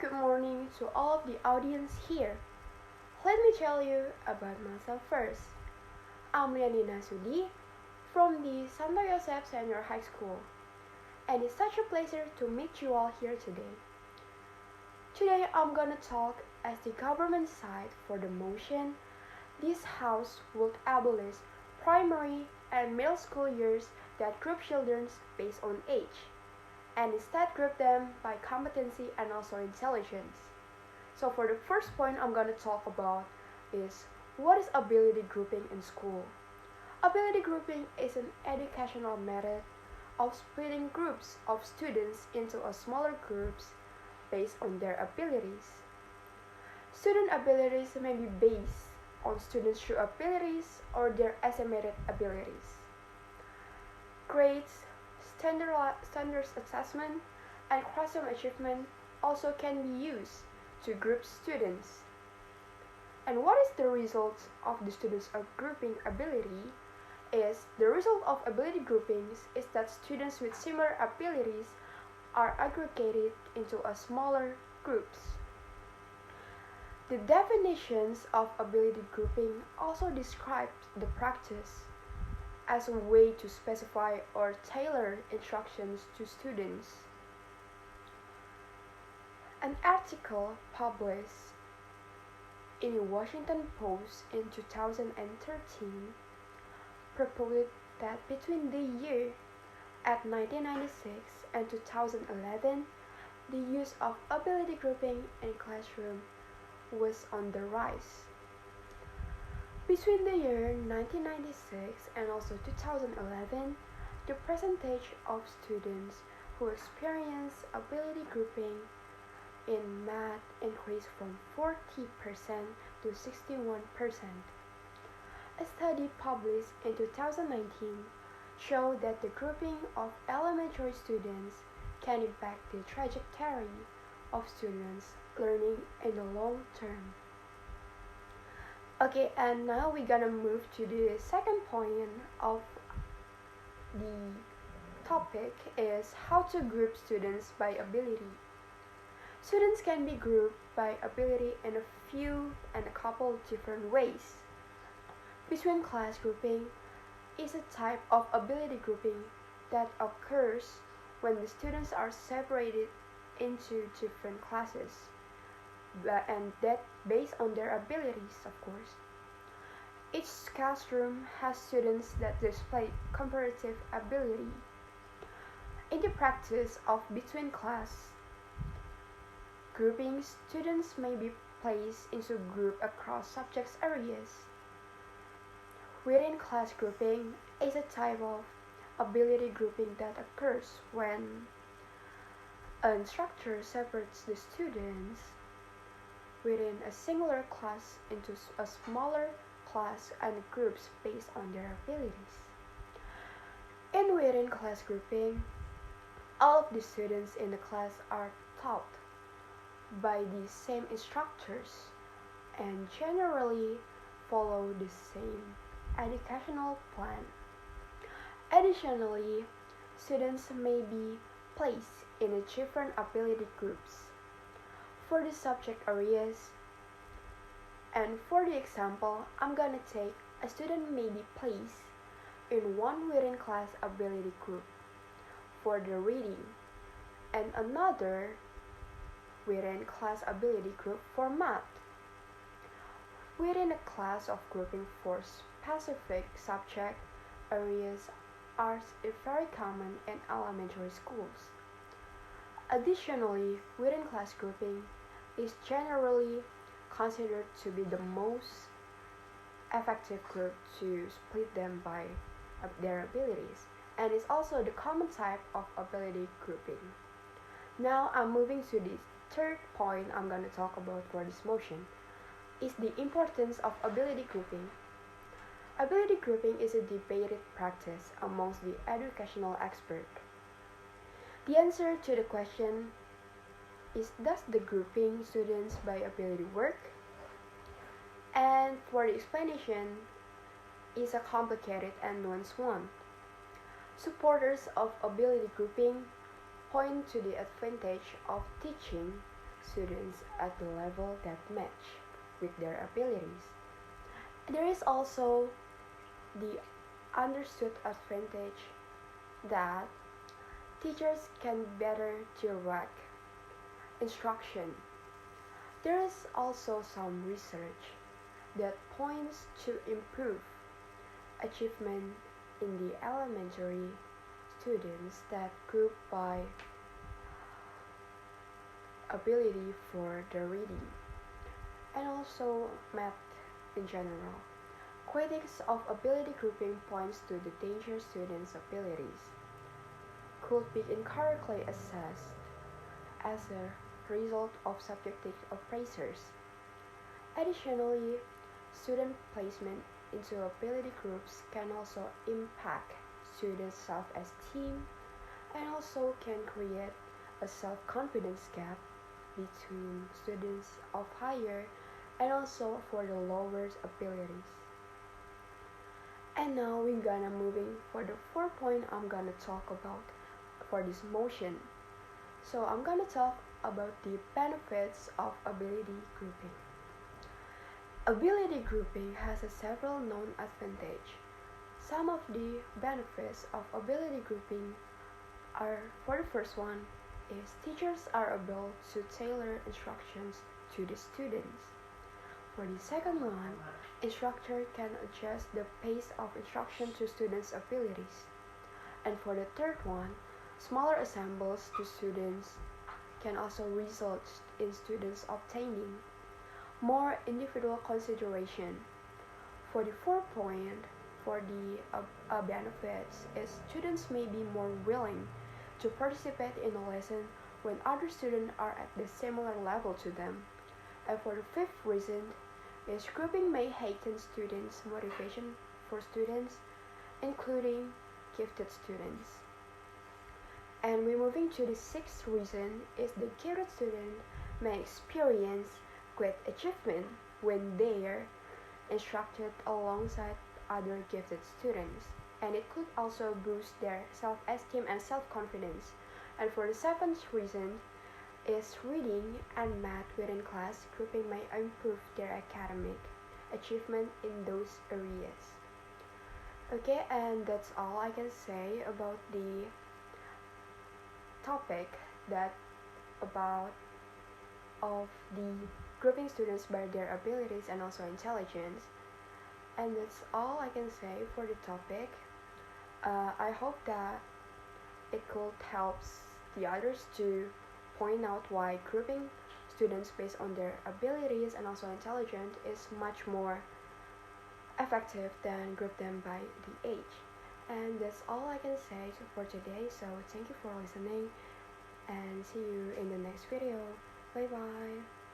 good morning to all of the audience here. Let me tell you about myself first. I'm Liani Nasudi from the Santo Yoseph Senior High School, and it's such a pleasure to meet you all here today. Today I'm gonna talk as the government side for the motion this house would abolish primary and middle school years that group children based on age, and instead group them by competency and also intelligence. So for the first point I'm going to talk about is what is ability grouping in school? Ability grouping is an educational method of splitting groups of students into a smaller groups based on their abilities. Student abilities may be based on students' true abilities or their estimated abilities. Grades, standards assessment, and classroom achievement also can be used to group students. And what is the result of the students' grouping ability? Is the result of ability groupings is that students with similar abilities are aggregated into a smaller groups. The definitions of ability grouping also describe the practice as a way to specify or tailor instructions to students. An article published in the Washington Post in 2013 proposed that between the year at 1996 and 2011, the use of ability grouping in classroom was on the rise. Between the year 1996 and also 2011, the percentage of students who experience ability grouping in math increased from 40% to 61%. A study published in 2019 showed that the grouping of elementary students can impact the trajectory of students' learning in the long term. Okay, and now we're gonna move to the second point of the topic is how to group students by ability. Students can be grouped by ability in a couple different ways. Between class grouping is a type of ability grouping that occurs when the students are separated into different classes, and that based on their abilities, of course. Each classroom has students that display comparative ability. In the practice of between class grouping, students may be placed into groups across subject areas. Within class grouping is a type of ability grouping that occurs when an instructor separates the students within a singular class into a smaller class and groups based on their abilities. In within class grouping, all of the students in the class are taught by the same instructors and generally follow the same educational plan. Additionally, students may be placed in different ability groups for the subject areas, and for the example I'm gonna take a student may be placed in one within class ability group for the reading and another within class ability group for math. Within a class of grouping for specific subject areas are very common in elementary schools. Additionally, within class grouping is generally considered to be the most effective group to split them by their abilities, and is also the common type of ability grouping. Now I'm moving to the third point I'm going to talk about for this motion is the importance of ability grouping. Ability grouping is a debated practice amongst the educational experts. The answer to the question is, does the grouping students by ability work? And for the explanation is a complicated and nuanced one. Supporters of ability grouping point to the advantage of teaching students at the level that match with their abilities. There is also the understood advantage that teachers can better direct instruction. There is also some research that points to improve achievement in the elementary students that group by ability for the reading and also math in general. Critics of ability grouping points to the danger students' abilities could be incorrectly assessed as a result of subjective appraisers. Additionally, student placement into ability groups can also impact students' self-esteem and also can create a self-confidence gap between students of higher and also for the lower abilities. And now we're gonna moving for the 4 point I'm gonna talk about for this motion. So I'm gonna talk about the benefits of ability grouping. Ability grouping has several known advantages. Some of the benefits of ability grouping are, for the first one, is teachers are able to tailor instructions to the students. For the second one, instructor can adjust the pace of instruction to students' abilities. And for the third one, smaller assembles to students can also result in students obtaining more individual consideration. For the 4 point, for the benefits is students may be more willing to participate in a lesson when other students are at the similar level to them. And for the fifth reason is grouping may heighten students' motivation for students, including gifted students. And we're moving to the sixth reason is the gifted student may experience great achievement when they are instructed alongside other gifted students, and it could also boost their self-esteem and self-confidence. And for the seventh reason is reading and math within class grouping may improve their academic achievement in those areas. Okay, and that's all I can say about the topic that about of the grouping students by their abilities and also intelligence. And that's all I can say for the topic. I hope that it could help the others to point out why grouping students based on their abilities and also intelligence is much more effective than group them by the age. And that's all I can say for today. So thank you for listening and see you in the next video. Bye bye.